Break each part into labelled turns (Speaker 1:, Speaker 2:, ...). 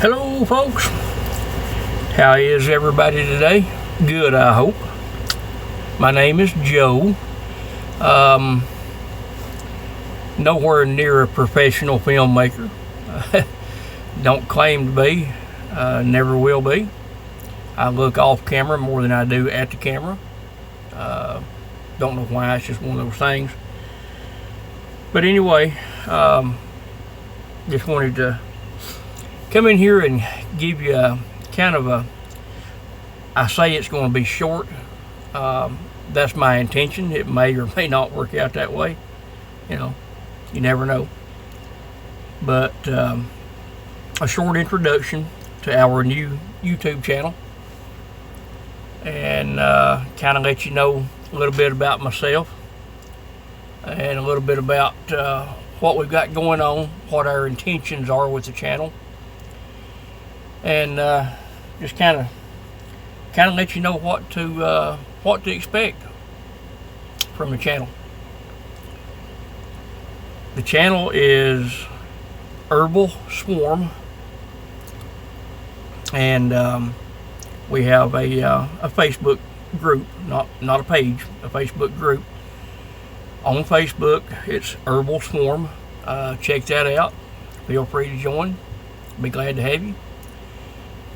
Speaker 1: Hello folks, how is everybody today? Good, I hope. My name is Joe. Nowhere near a professional filmmaker. Don't claim to be, never will be. I look off camera more than I do at the camera. Don't know why, it's just one of those things. But anyway, just wanted to come in here and give you I say it's going to be short. That's my intention. It may or may not work out that way. You never know. But a short introduction to our new YouTube channel, and kind of let you know a little bit about myself and a little bit about what we've got going on, what our intentions are with the channel, and just kind of let you know what to expect from the channel. The channel is Herbal Swarm, and we have a Facebook group, not a page, a Facebook group on Facebook. It's Herbal Swarm. Check that out. Feel free to join. Be glad to have you.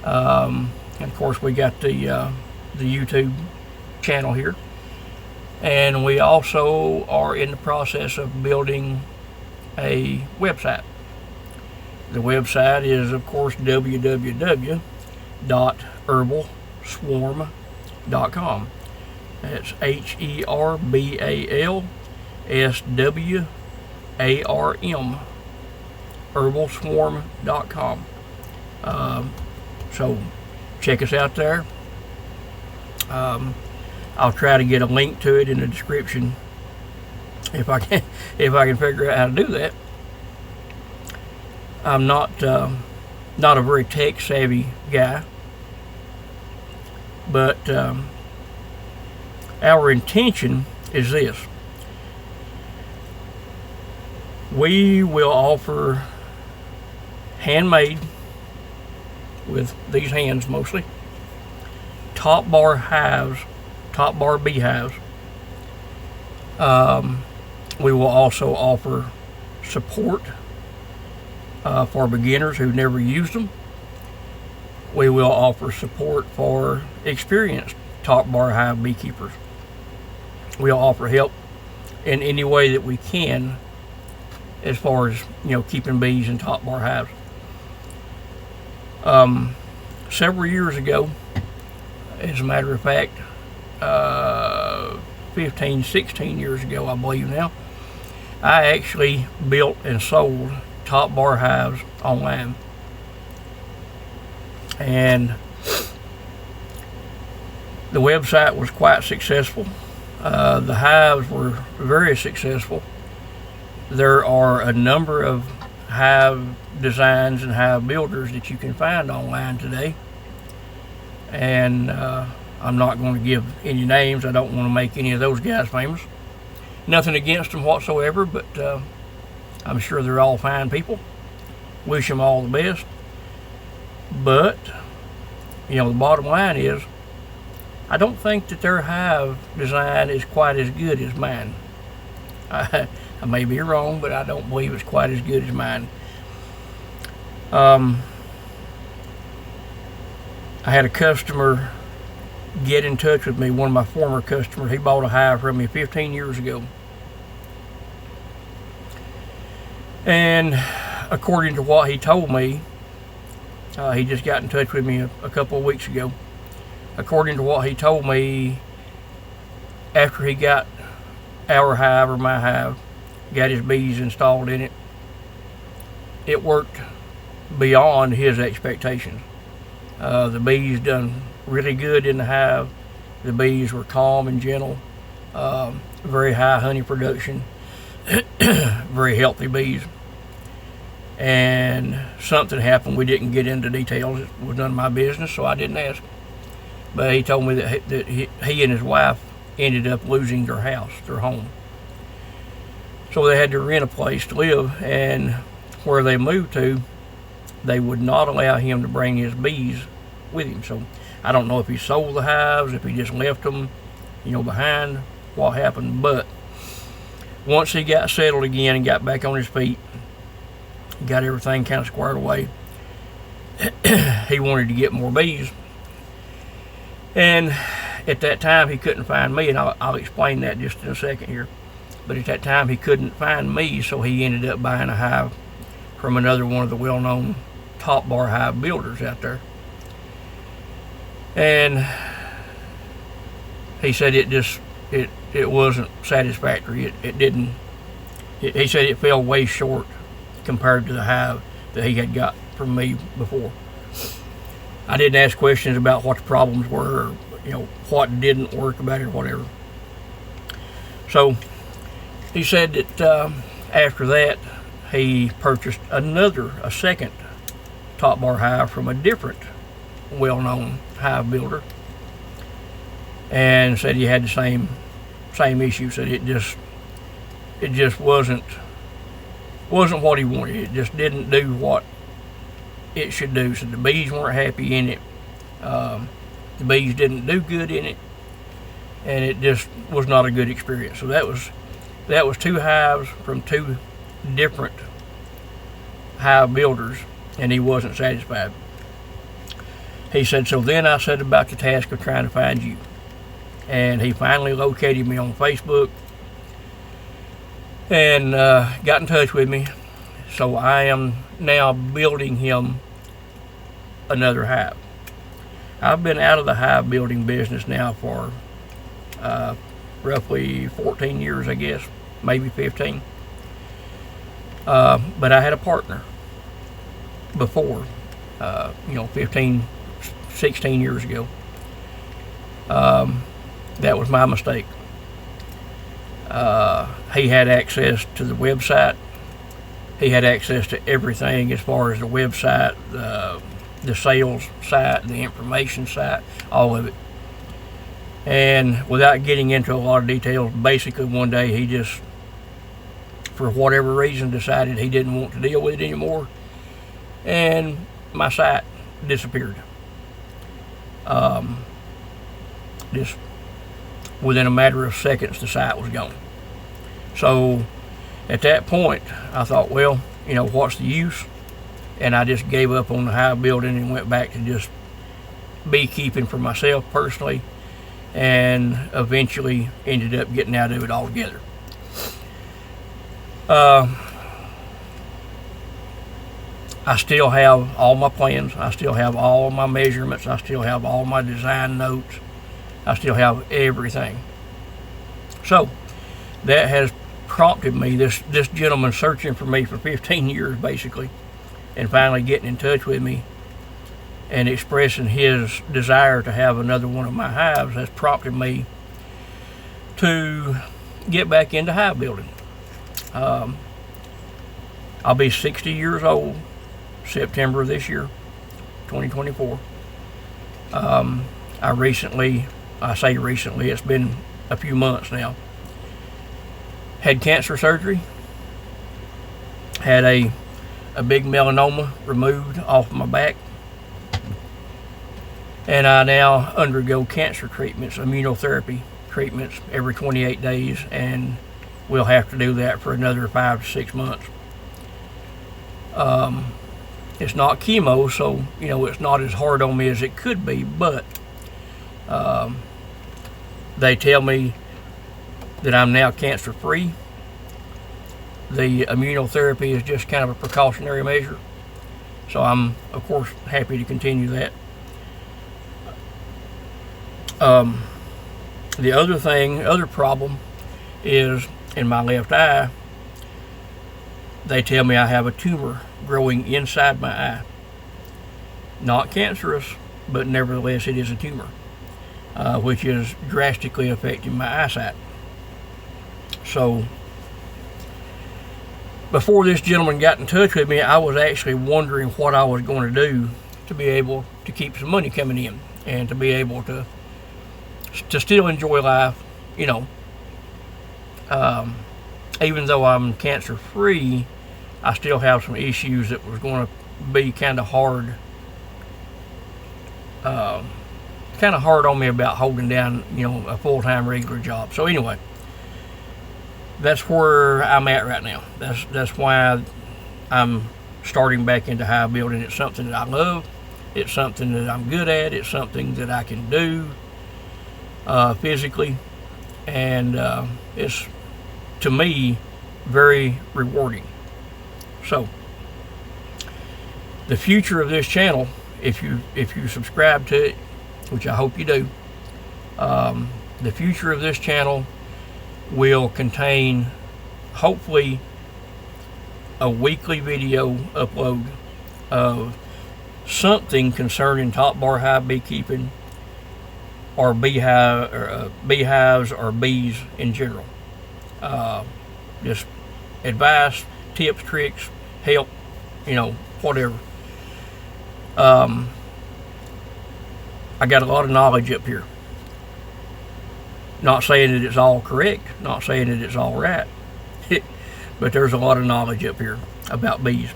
Speaker 1: And of course, we got the YouTube channel here, and we also are in the process of building a website. The website is, of course, www.herbalswarm.com. That's HERBALSWARM, herbalswarm.com. So check us out there. I'll try to get a link to it in the description if I can figure out how to do that. I'm not a very tech savvy guy, but our intention is this: we will offer handmade, with these hands mostly, top bar hives, top bar beehives. We will also offer support for beginners who've never used them. We will offer support for experienced top bar hive beekeepers. We'll offer help in any way that we can as far as keeping bees in top bar hives. Several years ago, as a matter of fact, 15, 16 years ago, I believe now, I actually built and sold top bar hives online. And the website was quite successful. The hives were very successful. There are a number of hive designs and hive builders that you can find online today, and I'm not going to give any names. I don't want to make any of those guys famous. Nothing against them whatsoever, but I'm sure they're all fine people. Wish them all the best. But the bottom line is, I don't think that their hive design is quite as good as mine. I may be wrong, but I don't believe it's quite as good as mine. I had a customer get in touch with me, one of my former customers. He bought a hive from me 15 years ago. And according to what he told me, he just got in touch with me a couple of weeks ago. According to what he told me, after he got our hive, or my hive, got his bees installed in it, it worked beyond his expectations. The bees done really good in the hive. The bees were calm and gentle, very high honey production, very healthy bees. And something happened. We didn't get into details. It was none of my business, so I didn't ask. But he told me that he and his wife ended up losing their house, their home. So they had to rent a place to live, and where they moved to, they would not allow him to bring his bees with him. So I don't know if he sold the hives, if he just left them, behind, what happened. But once he got settled again and got back on his feet, got everything kind of squared away, he wanted to get more bees. And at that time, he couldn't find me, and I'll explain that just in a second here. But at that time, he couldn't find me, so he ended up buying a hive from another one of the well-known top bar hive builders out there. And he said it wasn't satisfactory. It didn't. He said it fell way short compared to the hive that he had got from me before. I didn't ask questions about what the problems were, or what didn't work about it or whatever. So he said that after that he purchased a second top bar hive from a different well-known hive builder, and said he had the same issue. Said it just wasn't what he wanted. It just didn't do what it should do. So the bees weren't happy in it. The bees didn't do good in it, and it just was not a good experience. So that was two hives from two different hive builders, and he wasn't satisfied. He said, so then I set about the task of trying to find you. And he finally located me on Facebook and got in touch with me. So I am now building him another hive. I've been out of the hive building business now for roughly 14 years, I guess, maybe 15. But I had a partner before, 15, 16 years ago. That was my mistake. He had access to the website. He had access to everything as far as the website, the sales site, the information site, all of it. And without getting into a lot of details, basically one day he just, for whatever reason, decided he didn't want to deal with it anymore, and my site disappeared. Just within a matter of seconds, the site was gone. So at that point, I thought, well, what's the use? And I just gave up on the hive building and went back to just beekeeping for myself personally, and eventually ended up getting out of it altogether. I still have all my plans. I still have all my measurements. I still have all my design notes. I still have everything. So that has prompted me, this gentleman searching for me for 15 years basically, and finally getting in touch with me and expressing his desire to have another one of my hives has prompted me to get back into hive building. I'll be 60 years old September of this year, 2024. I say recently, it's been a few months now, had cancer surgery, had a big melanoma removed off my back, and I now undergo cancer treatments, immunotherapy treatments every 28 days, and we'll have to do that for another 5 to 6 months. It's not chemo, so it's not as hard on me as it could be, but they tell me that I'm now cancer free. The immunotherapy is just kind of a precautionary measure, so I'm of course happy to continue that. The other problem is in my left eye. They tell me I have a tumor growing inside my eye. Not cancerous, but nevertheless it is a tumor, which is drastically affecting my eyesight. So before this gentleman got in touch with me, I was actually wondering what I was going to do to be able to keep some money coming in and to be able to still enjoy life, even though I'm cancer free. I still have some issues that was going to be kind of hard, on me about holding down, a full-time regular job. So anyway, that's where I'm at right now. That's why I'm starting back into hive building. It's something that I love. It's something that I'm good at. It's something that I can do physically, and it's, to me, very rewarding. So the future of this channel, if you subscribe to it, which I hope you do, the future of this channel will contain, hopefully, a weekly video upload of something concerning top bar hive beekeeping, or beehives, or bees in general. Just advice, tips, tricks, help, whatever. I got a lot of knowledge up here. Not saying that it's all correct, not saying that it's all right, but there's a lot of knowledge up here about bees.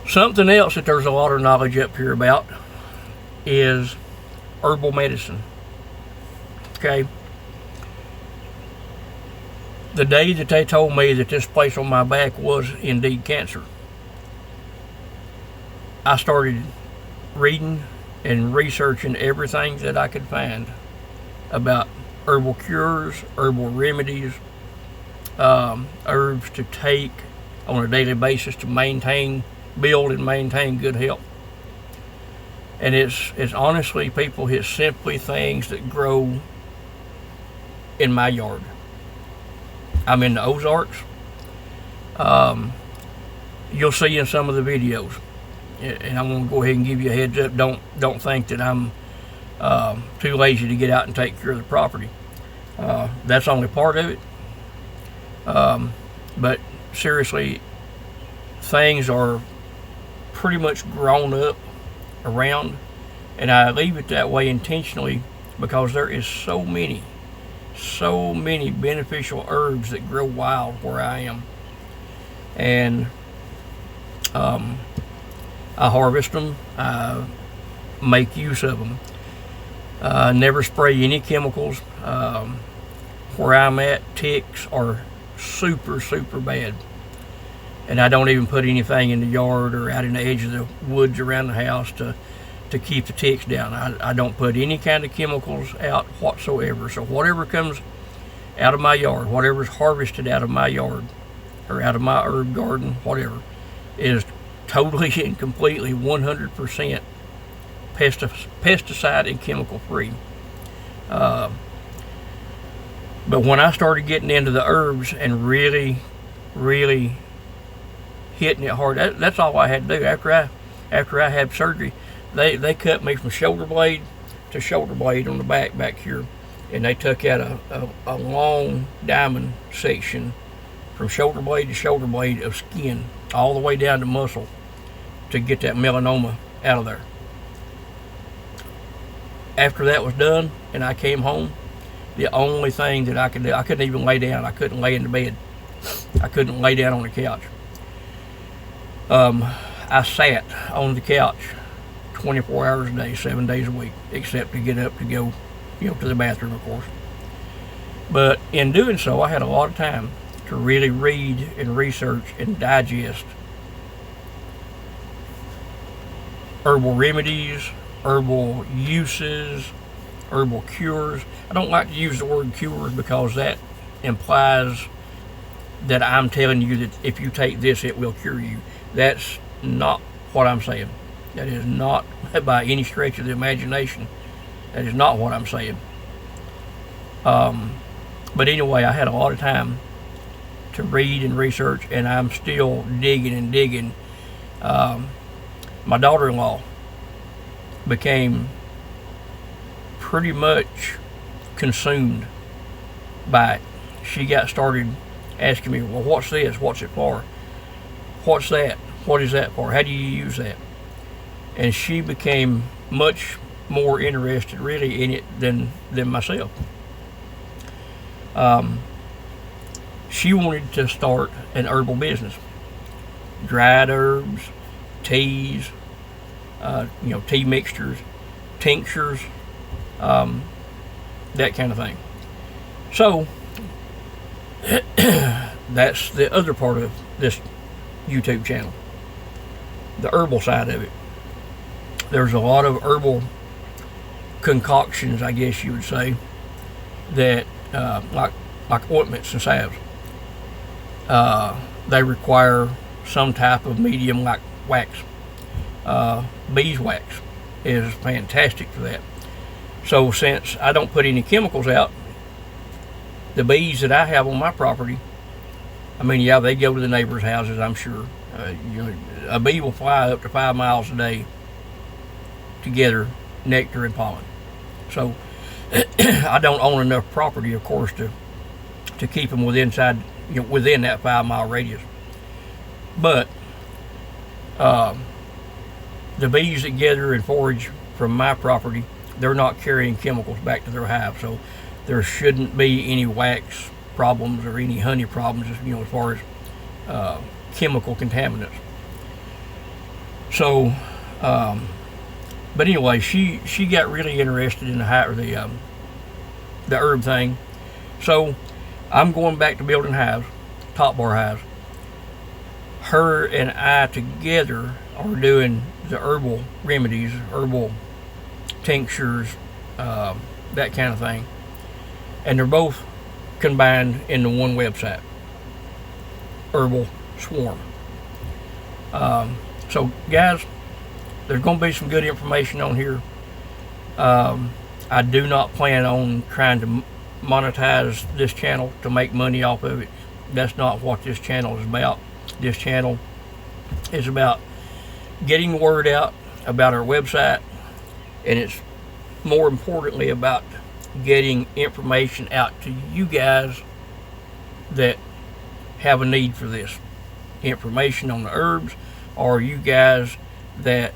Speaker 1: Something else that there's a lot of knowledge up here about is herbal medicine. Okay? The day that they told me that this place on my back was indeed cancer, I started reading and researching everything that I could find about herbal cures, herbal remedies, herbs to take on a daily basis to build and maintain good health. And it's honestly, people, it's simply things that grow in my yard. I'm in the Ozarks. You'll see in some of the videos, and I'm going to go ahead and give you a heads up. Don't think that I'm too lazy to get out and take care of the property. That's only part of it. But seriously, things are pretty much grown up around, and I leave it that way intentionally because there is so many beneficial herbs that grow wild where I am. And I harvest them, I make use of them. Never spray any chemicals. Where I'm at, ticks are super bad, and I don't even put anything in the yard or out in the edge of the woods around the house to keep the ticks down. I don't put any kind of chemicals out whatsoever. So whatever comes out of my yard, whatever's harvested out of my yard or out of my herb garden, whatever, is totally and completely 100% pesticide and chemical free. But when I started getting into the herbs and really hitting it hard, that's all I had to do. After I had surgery, they cut me from shoulder blade to shoulder blade on the back here, and they took out a long diamond section from shoulder blade to shoulder blade of skin all the way down to muscle to get that melanoma out of there. After that was done and I came home, the only thing that I could do, I couldn't even lay down. I couldn't lay in the bed. I couldn't lay down on the couch. I sat on the couch 24 hours a day, 7 days a week, except to get up to go, to the bathroom, of course. But in doing so, I had a lot of time to really read and research and digest herbal remedies, herbal uses, herbal cures. I don't like to use the word cures because that implies that I'm telling you that if you take this, it will cure you. That's not what I'm saying. That is not, by any stretch of the imagination, that is not what I'm saying. But anyway, I had a lot of time to read and research, and I'm still digging and digging. My daughter-in-law became pretty much consumed by it. She got started asking me, well, what's this? What's it for? What's that? What is that for? How do you use that? And she became much more interested really in it than myself. She wanted to start an herbal business. Dried herbs, teas, tea mixtures, tinctures, that kind of thing. So that's the other part of this YouTube channel, the herbal side of it. There's a lot of herbal concoctions, I guess you would say, that like ointments and salves. They require some type of medium like wax. Beeswax is fantastic for that. So since I don't put any chemicals out, the bees that I have on my property, I mean, yeah, they go to the neighbors' houses, I'm sure. A bee will fly up to 5 miles a day to gather nectar and pollen. So I don't own enough property, of course, to keep them within that 5 mile radius. But the bees that gather and forage from my property, they're not carrying chemicals back to their hive, so there shouldn't be any wax problems or any honey problems, as far as chemical contaminants. So, but anyway, she got really interested in the herb thing. So I'm going back to building hives, top bar hives. Her and I together are doing the herbal remedies, herbal tinctures, that kind of thing. And they're both combined into one website, Herbal Swarm. So guys, there's going to be some good information on here. I do not plan on trying to monetize this channel to make money off of it. That's not what this channel is about. This channel is about getting the word out about our website, and it's more importantly about getting information out to you guys that have a need for this information on the herbs, or you guys that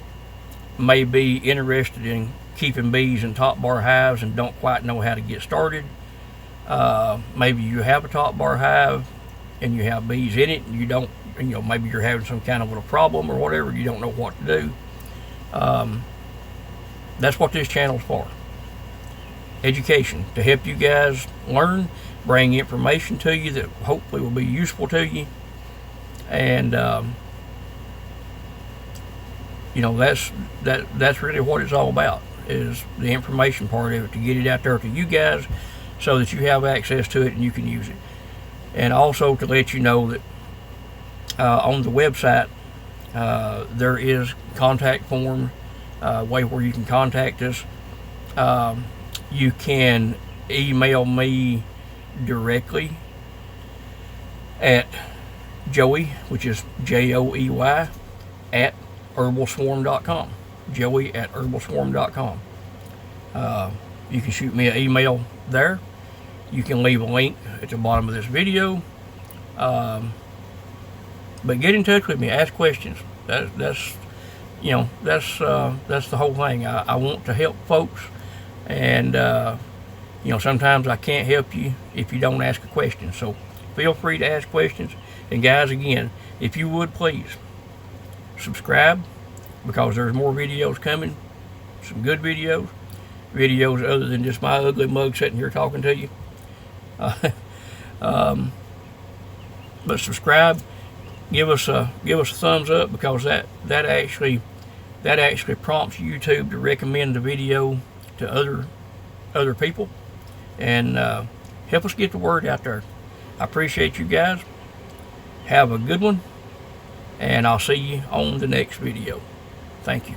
Speaker 1: may be interested in keeping bees in top bar hives and don't quite know how to get started. Maybe you have a top bar hive and you have bees in it, and you don't, maybe you're having some kind of a problem or whatever, you don't know what to do. That's what this channel's for. Education, to help you guys learn, bring information to you that hopefully will be useful to you. And that's really what it's all about, is the information part of it, to get it out there to you guys so that you have access to it and you can use it. And also to let you know that on the website there is contact form, way where you can contact us. You can email me directly at Joey, which is Joey, at herbalswarm.com. Joey at herbalswarm.com. You can shoot me an email there. You can leave a link at the bottom of this video. But get in touch with me, ask questions. That's the whole thing. I want to help folks, and sometimes I can't help you if you don't ask a question. So feel free to ask questions. And guys, again, if you would please subscribe, because there's more videos coming, some good videos other than just my ugly mug sitting here talking to you. But subscribe, give us a thumbs up, because that actually prompts YouTube to recommend the video to other people, and help us get the word out there. I appreciate you guys. Have a good one, and I'll see you on the next video. Thank you.